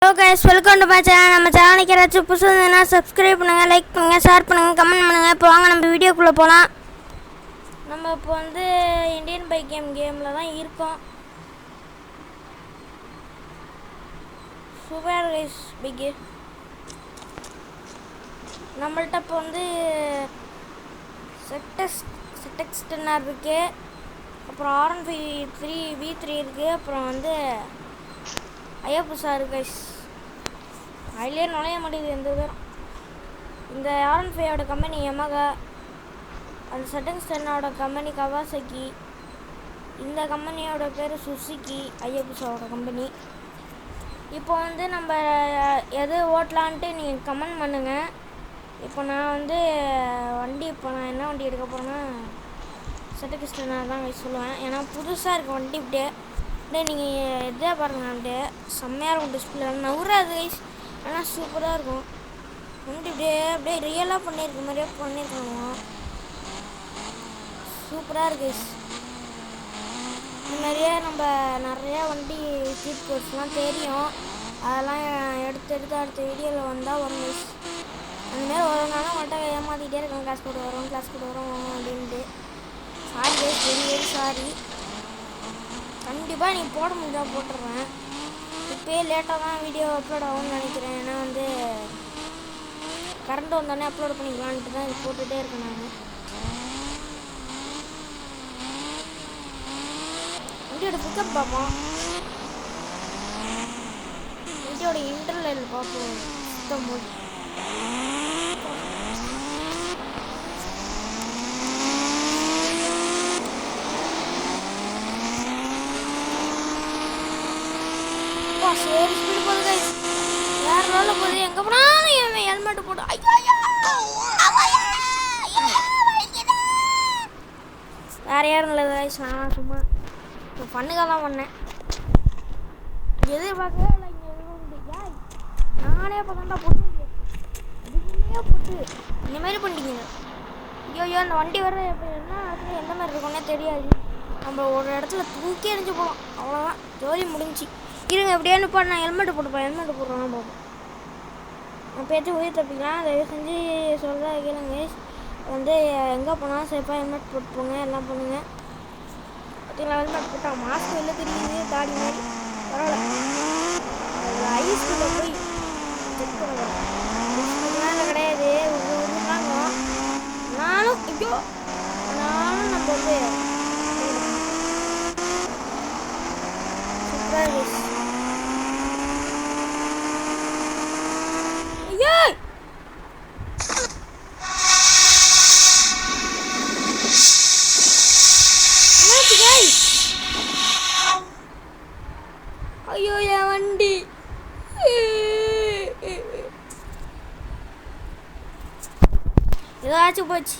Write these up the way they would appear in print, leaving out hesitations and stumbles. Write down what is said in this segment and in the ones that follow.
Hello guys, welcome to my channel. நம்ம சேனலுக்கு யாராச்சும் புதுசா இருந்தா subscribe பண்ணுங்க, லைக் பண்ணுங்க, ஷேர் பண்ணுங்க, கமெண்ட் பண்ணுங்க. இப்போ வாங்க நம்ம வீடியோக்குள்ள போலாம். நம்ம இப்போ வந்து இந்தியன் பைக் கேம்ல தான் இருக்கோம். Super guys big. நம்மள்ட்ட இப்போ வந்து ZX 10R இருக்கு. அப்புறம் R153 V3 இருக்கு. அப்புறம் வந்து ஐயாபுசா இருக்கு கைஸ். அதிலே நுழைய மாட்டேங்குது எந்த பேரும். இந்த R15ஓட கம்பெனி யமகா, அந்த ZX 10ஓட கம்பெனி கவாசகி, இந்த கம்பெனியோட பேர் சுசுகி, ஐயாபுசாவோட கம்பெனி. இப்போ வந்து நம்ம எது ஓட்டலான்ட்டு நீங்கள் கமெண்ட் பண்ணுங்கள். இப்போ நான் வந்து நான் என்ன வண்டி எடுக்க போகிறேன்னா ZX 10R தான் சொல்லுவேன். ஏன்னா புதுசாக இருக்க வண்டி இப்படியே நீங்கள் எதே பாருங்கள்ட்டு செம்மையாக இருக்கும். டிஸ்பிளே நவுறாது கைஸ், ஆனால் சூப்பராக இருக்கும். வந்துட்டு அப்படியே ரியலாக பண்ணியிருக்க மாதிரியே பண்ணியிருக்காங்க. சூப்பராக இருக்கு கைஸ். இந்த மாதிரியே நம்ம நிறையா வண்டி சீட் கோர்ஸ்லாம் தெரியும். அதெல்லாம் எடுத்து அடுத்த வீடியோவில் வந்தால் வரும் கைஸ். அந்தமாதிரி வரனாலும் மட்டும் ஏமாற்றிக்கிட்டே இருக்கேன். கிளாஸ் கூட வரும் அப்படின்ட்டு. Sorry guys, very sorry. கண்டிப்பாக நீங்கள் போட முடிஞ்சால் போட்டுடுறேன். இப்போயே லேட்டாக தான் வீடியோ அப்லோட் ஆகும்னு நினைக்கிறேன். ஏன்னா வந்து கரண்ட் வந்தோடனே அப்லோட் பண்ணிக்கலான்ட்டு தான் இது போட்டுகிட்டே இருக்கேன். நான் வண்டியோட பிக்கப் பார்ப்போம். வண்டியோட இன்டர்னல் பார்ப்போம். சுத்தம் போது சரி ஸ்பீடு போகுது கைஸ். வேற லெவலில் போகுது. எங்கே போனாலும் என் ஹெல்மெட்டு போட்டு வேற யாரும் இல்லை கைஸ். நான் சும்மா இப்போ பண்ணுக்காக தான் பண்ணேன். எதிர்பார்க்கவே இல்லை. இங்கே எதுவும் நானே பார்த்தா போட்டு இதுக்குள்ளேயே போட்டு இந்தமாரி பண்ணிட்டீங்க. ஐயோ அந்த வண்டி வர இப்போ என்ன இடத்துல எந்த மாதிரி இருக்குன்னே தெரியாது. நம்ம ஒரு இடத்துல தூக்கி எறிஞ்சு போகலாம், அவ்வளோதான், ஜோலி முடிஞ்சு. இருங்க எப்படியே நிப்பாடு, நான் ஹெல்மெட்டு போடுறேன் பார்ப்போம். நான் பேச்சு உயிர் தப்பிக்கலாம். தயவு செஞ்சு சொல்கிறத கேளுங்க. வந்து எங்கே போனாலும் சேஃபாக ஹெல்மெட் போட்டு போங்க, எல்லாம் பண்ணுங்க. பார்த்தீங்களா, ஹெல்மெட் போட்டால் மாஸ்க் வெளில தெரியுது, தாடி மாதிரி பரவாயில்ல. ஐஸ்குள்ளே போய் செக் பண்ணுறேன். இல்லை கிடையாது, தாங்க. நானும் நம்ம வந்து சூப்பராக ஐயோ என் வண்டி ஏதாச்சும் போச்சு.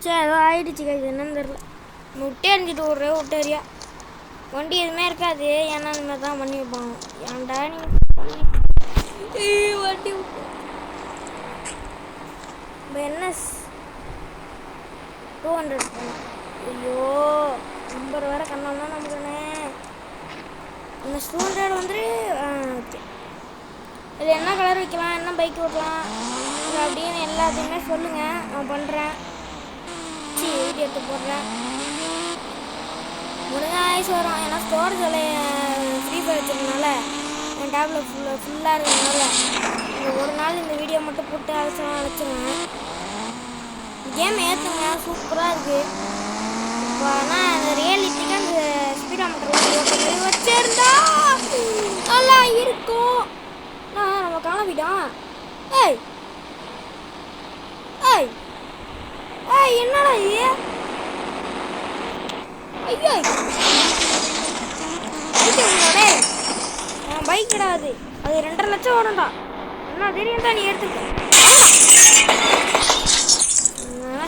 சரி ஏதோ ஆயிடுச்சு கைது, என்னன்னு தெரில. விட்டே எறிஞ்சிட்டு விட்டேரியா வண்டி எதுவுமே இருக்காது. ஏன்னா இந்த மாதிரி தான் பண்ணி வைப்பாங்க. ஏன்டா நீ வண்டி இப்போ NS 200 ஐயோ நம்பர் வேறு கண்ணால் தான் நம்புறேனே. NS 200 வந்துட்டு ஓகே. இது என்ன கலர் வைக்கலாம், என்ன பைக் ஓட்டலாம் அப்படின்னு எல்லாத்தையுமே சொல்லுங்கள். நான் பண்ணுறேன், வீடியோ எடுத்து போடுறேன். முடிஞ்ச ஆயிடுச்சு வரும். ஏன்னா ஸ்டோரேஜ் ஃப்ரீ ஃபயர் வச்சுருக்கனால என் டேப்லெட் ஃபுல்லாக இருக்கிறதுனால இந்த ஒரு நாள் இந்த வீடியோ மட்டும் போட்டு அழைச்சிருவேன். கேம் ஏற்றுங்க, சூப்பராக இருக்குது. இப்போ ஆனால் அந்த ரியாலிட்டிக்கு அந்த ஸ்பீடாமீட்டர் வச்சிருந்தா நல்லா இருக்கும். நம்ம கிளம்பிட்டோம். ஏய் ஏய் ஏய் என்னடா இது? ஐயோ பைக் கிடையாது, அது 2.5 லட்சம் வரும்டா. என்ன தெரியும் தான் நீ எடுத்துக்க.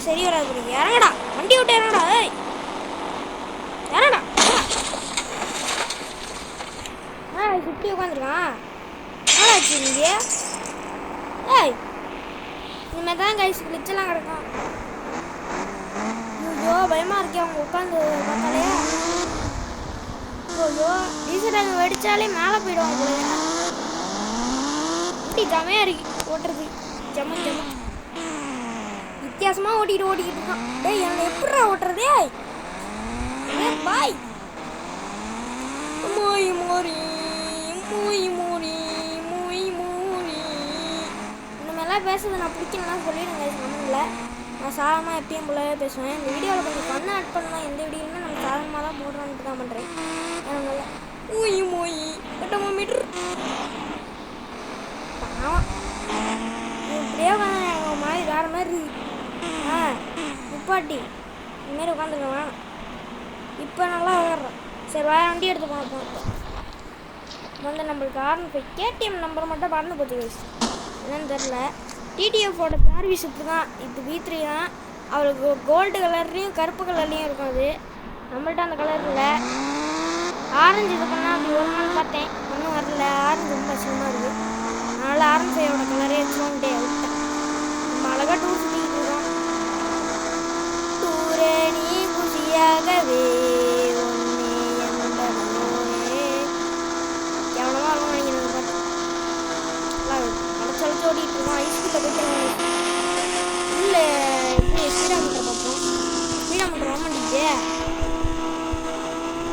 சரி வராது. இறங்கடா, வண்டி விட்டு இறங்கடா. ஏய் இறங்கடா. சுற்றி உட்காந்துருக்கான். ஆச்சு இங்கே. ஏய் இனிமேல் தான் கைஸ் கிளிச்செல்லாம் கிடக்கும். ஐயோ பயமாக இருக்கே அவங்க உட்காந்து பார்த்தாலே. ஐயோ டீசல் அங்கே வெடித்தாலே மேலே போயிடுவாங்க போல. இப்படி செமையாக இருக்கு ஓட்டுறது. ஜம்மு ஜம்மு வித்தியாசமாக ஓட்டிக்கிட்டு இருக்கான். டேய் என்னை எப்படா ஓட்டுறதே பாய். மோய் மோரி மோய் மோரி மோய் மோரி இந்த மாதிரிலாம் பேசுறது நான் பிடிக்கணும்லாம் சொல்லிடுங்க கமெண்ட்டில். நான் சாதாரணமாக எப்பயும் போலவே பேசுவேன். இந்த வீடியோவில் கொஞ்சம் பண்ண ஆட் பண்ணலாம். எந்த வீடியோலுமே நம்ம சாதாரணமாக தான் போடுறான்ட்டு தான் பண்ணுறேன். அதனால மோய் மோய் கட்டமா மீட்ரு ஆமாம் இப்படியே உட்காந்து மாதிரி வேறு மாதிரி முப்பாட்டி இந்தமாரி உட்காந்துருக்கேன் வேணாம். இப்போ நல்லா விளையாடுறோம். சரி வேறு வண்டி எடுத்து போனோம். வந்து நம்மளுக்கு R15 KTM நம்பர் மட்டும் பறந்து போச்சு கைஸ். என்னன்னு தெரில. TTFோட சர்வீஸ் இப்படி தான். இது V3 தான். அவளுக்கு கோல்டு கலர்லேயும் கருப்பு கலர்லேயும் இருக்கும். அது நம்மள்ட்ட அந்த கலர் இல்லை. ஆரஞ்சு இது பண்ணால் அப்படி ஒரு நாள் பார்த்தேன், ஒன்றும் வரல. ஆரஞ்சு ரொம்ப கஷ்டமாக இருக்குது. அதனால் R15ஓட கலரே வச்சுக்கோன்ட்டே விட்டேன். நம்ம அழகாக டூர் சுற்றிக்கிட்டு இருக்கோம். டூரே நீ குஷியாகவே எவனமா இருக்கும் நினைக்கிறேன். அடைச்சலச்சு ஓடிட்டு இருக்கோம். ஐஸ்கிட்ட போயிட்டு இல்லை இப்படி ஸ்பீடாக மீட்டர் பார்ப்போம். ஸ்பீடாக மீட்டர் வர மாட்டேங்குது.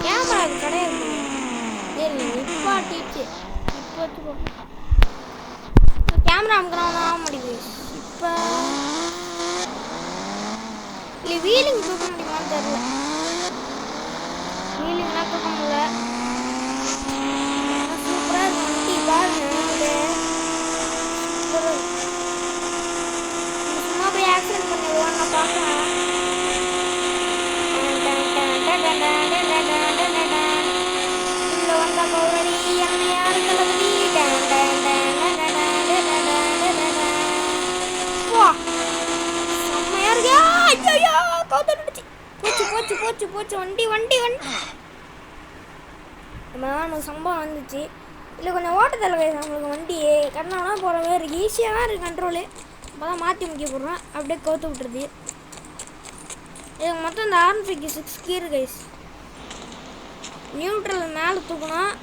கேமரா அது கிடையாது. சரி நிப்பாட்டிட்டு இப்போ வச்சுக்கோ. கேமரா அமுக்கிறவங்க ஆக முடியுது. இப்போ இல்லை வீலிங் தூக்க முடியுமான்னு தெரில. வீலிங்லாம் தூக்க முடியல. சூப்பராக இருக்கும் வண்டி பாருங்க. சும்மா போய் ஆக்சிடென்ட் பண்ணிடுவான் நான் பார்க்குறேன். இங்கே வந்த பௌரடி என்ன யாரு தளபதி செம்மையா இருக்கா. ஐயோ கவுத்துடுச்சு. போச்சு போச்சு போச்சு போச்சு வண்டி வண்டி வண்டி. நமக்கு சம்பவம் வந்துச்சு. இல்லை கொஞ்சம் ஓட்டத்தில் நம்மளுக்கு வண்டி கண்ணாமனா போகிற மாதிரி ஈஸியாக தான் இருக்குது கண்ட்ரோலு. அப்போ தான் மாற்றி முக்கிய போடுறோம். அப்படியே கவுத்து விட்டுருது. இதுக்கு மொத்தம் இந்த R15 6 கீர் கைஸ். நியூட்ரல் மேலே தூக்கணும்.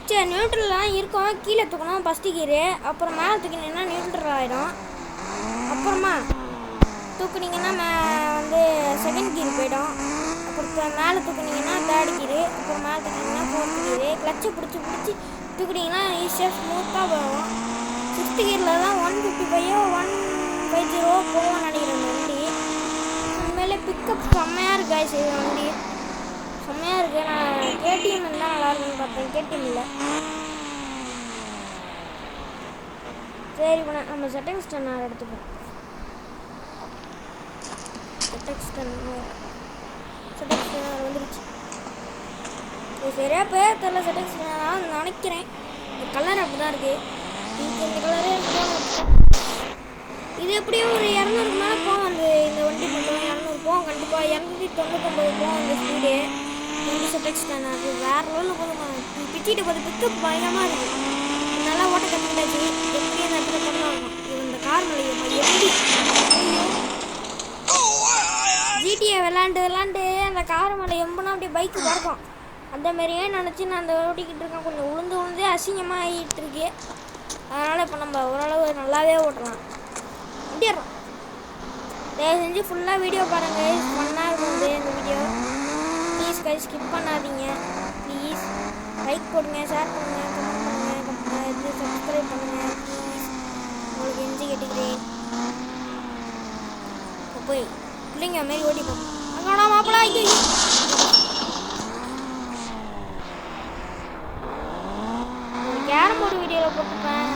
சரி நியூட்ரல்லாம் இருக்கும். கீழே தூக்கணும் ஃபஸ்ட்டு கீரு. அப்புறம் மேலே தூக்கினீங்கன்னா நியூட்ரல் ஆகிடும். அப்புறமா தூக்குனீங்கன்னா வந்து செகண்ட் கீர் போயிடும். அப்புறம் மேலே தூக்குனீங்கன்னா தேர்ட் கீரு. அப்புறம் மேலே தூக்கினீங்கன்னா ஃபோர்த் கீரு. கிளச்சை பிடிச்சி தூக்குனீங்கன்னா ஈஸியாக ஸ்மூத்தாக போகும். 6th கீரில் தான் 155 150 போவோம்னு நினைக்கிறேன் வண்டி. உண்மையிலே பிக்கப் செம்மையாக இருக்கு கைஸ். இது வண்டி செம்மையாக இருக்குது. நான் KTM இருந்தால் நல்லா இருக்குன்னு பார்த்தேன். KTM இல்லை. சரி இப்போ நம்ம ZX 10 எடுத்துப்போம். ZX 10 வந்துருச்சு. இது சரியாக பேர் தெரில. ZX 10 நினைக்கிறேன். இந்த கலர் அப்படி தான் இருக்குது. இந்த கலரே இது எப்படியும் ஒரு 200 மேலே போகும். இந்த வண்டி மட்டும் 200 போகும் கண்டிப்பாக. 299 போகும் இந்த ஸ்பீடு. இந்த ZX 10 அது வேறு லெவலில் போதும். பிச்சிட்டு போது பிக்கப் பயங்கரமாக இருக்குது. நல்லா ஓட்ட கற்றுக்கிட்டாச்சு. எப்படி அந்த இடத்துல பண்ணலாம் இருக்கும். இது இந்த கார் மலையை எப்படி GTA விளாண்டு அந்த கார் மலை எம்புனா அப்படியே பைக்கு பறக்கும். அந்த மாதிரியே நினச்சி நான் அந்த ஓட்டிக்கிட்டு இருக்கேன். கொஞ்சம் உளுந்து அசிங்கமாக ஆகிட்டு இருக்கு. அதனால் இப்போ நம்ம ஓரளவு நல்லாவே ஓட்டலாம். ஓட்டிடுறோம். தயவு செஞ்சு ஃபுல்லாக வீடியோ பாருங்கள். ஃபன்னாக இருக்கும் இந்த வீடியோ. ப்ளீஸ் கைஸ் ஸ்கிப் பண்ணாதீங்க. ப்ளீஸ் லைக் போடுங்க, ஷேர் பண்ணுங்கள், கமெண்ட் பண்ணுங்கள், இது சப்ஸ்கிரைப் பண்ணுங்கள். ப்ளீஸ் உங்களுக்கு எஞ்சி கேட்டுக்கிறேன். போய் பிள்ளைங்க மாரி ஓட்டிப்போம். அங்கடா மாப்பிளா. ஐயோ கேரம் போர்டு வீடியோவில் போட்டுப்பேன்.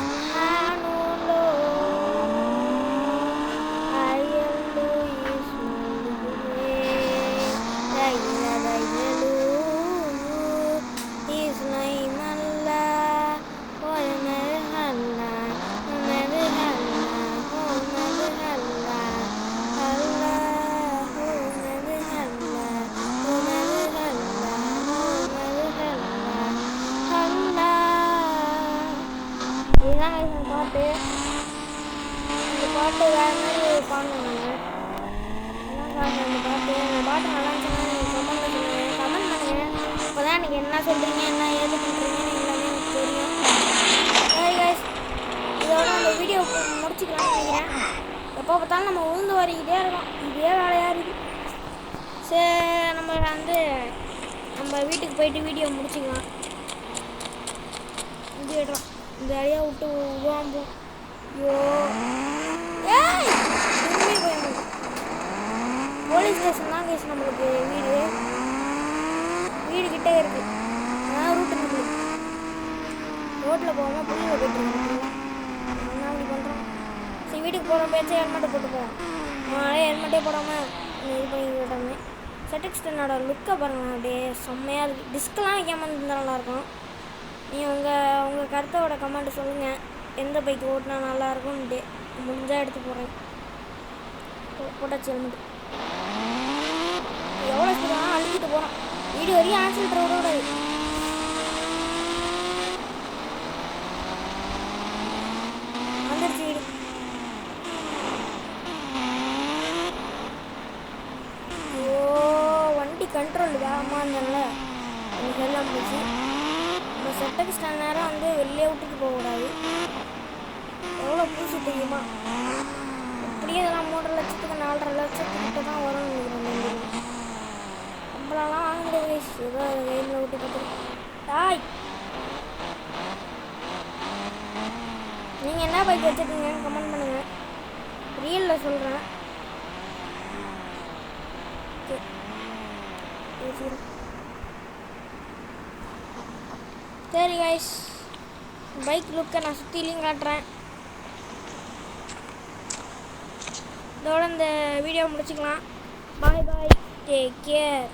பாட்டு இந்த பாட்டு வேறு மாதிரி பாடணும். நான் அதான் பாட்டு அந்த பாட்டு பாட்டு நல்லா இருந்துச்சுன்னா நீங்கள் கமெண்ட்டில் சொல்லுங்கள், கமெண்ட் பண்ணுங்கள். இப்போ தான் எனக்கு என்ன சொல்கிறீங்க, என்ன ஏது பண்ணுறீங்கன்னு எல்லாமே எனக்கு தெரியும். சரி கைஸ், இதோட நம்ம வீடியோ முடிச்சுக்கலாம்னு நினைக்கிறேன். எப்போ பார்த்தாலும் நம்ம உளுந்து வரிக்கிட்டே இருக்கோம், இதே வேலையாக இருக்குது. சரி, நம்ம வந்து நம்ம வீட்டுக்கு போயிட்டு வீடியோ முடிச்சுக்கலாம். இது விடுறோம், இந்த அடியாக விட்டு உருவாம்போ. ஐயோ ஏய், போலீஸ் ஸ்டேஷன் தான் கேஸ் நம்மளுக்கு வீடு கிட்டே இருக்குது. அதான் ரூட்டு நம்மளுக்கு ரோட்டில் போகாமல் புள்ளியில் போய்ட்டு இருக்கோம். என்ன அப்படி பண்ணுறோம்? சரி, வீட்டுக்கு போகிற பேச்சே ஹெல்மெட்டை போட்டு போவோம். அதனாலே ஹெல்மெட்டே போடாமல் இது பண்ணி விட்டாமே. ZX10 லுக்கை பாருங்கள், அப்படியே செம்மையாக இருக்குது. டிஸ்கெலாம் வைக்காமல் இருந்தால் நல்லாயிருக்கும். நீங்கள் உங்கள் கருத்தோட கமெண்ட் சொல்லுங்கள், எந்த பைக் ஓட்டினா நல்லாயிருக்கும்ன்ட்டு. முடிஞ்சால் எடுத்து போடுறேன். போட்டாச்சு ஹெல்மெட்டு. எவ்வளோ ஸ்பீடாக அழுத்திட்டு போகிறோம். வீடு வரையும் ஆக்சிலேட்டர் விடக்கூடாது. வந்துடுச்சு வீடு. வண்டி கண்ட்ரோல் வேகமாக இருந்தனால எனக்கு எல்லாம் போச்சு. நம்ம ZX10 நேரம் வந்து வெளியே விட்டுட்டு போகக்கூடாது. எவ்வளோ புதுசு தெரியுமா? அப்படியே இதெல்லாம் 3.5 லட்சத்துக்கு 4.5 லட்சத்துக்கிட்ட தான் வரும்னு நினைக்கிறேன். நம்மளாலாம் வாங்க முடியாது. ஏதோ வெயிலில் விட்டு பார்த்துருக்கோம். தாய், நீங்கள் என்ன பைக் வச்சுருக்கீங்கன்னு கமெண்ட் பண்ணுங்கள், ரியலில் சொல்கிறேன். சரி கைஸ், பைக் லுக்கை நான் சுற்றிலையும் காட்டுறேன். இதோட இந்த வீடியோ முடிச்சுக்கலாம். பாய் பாய், டேக் கேர்.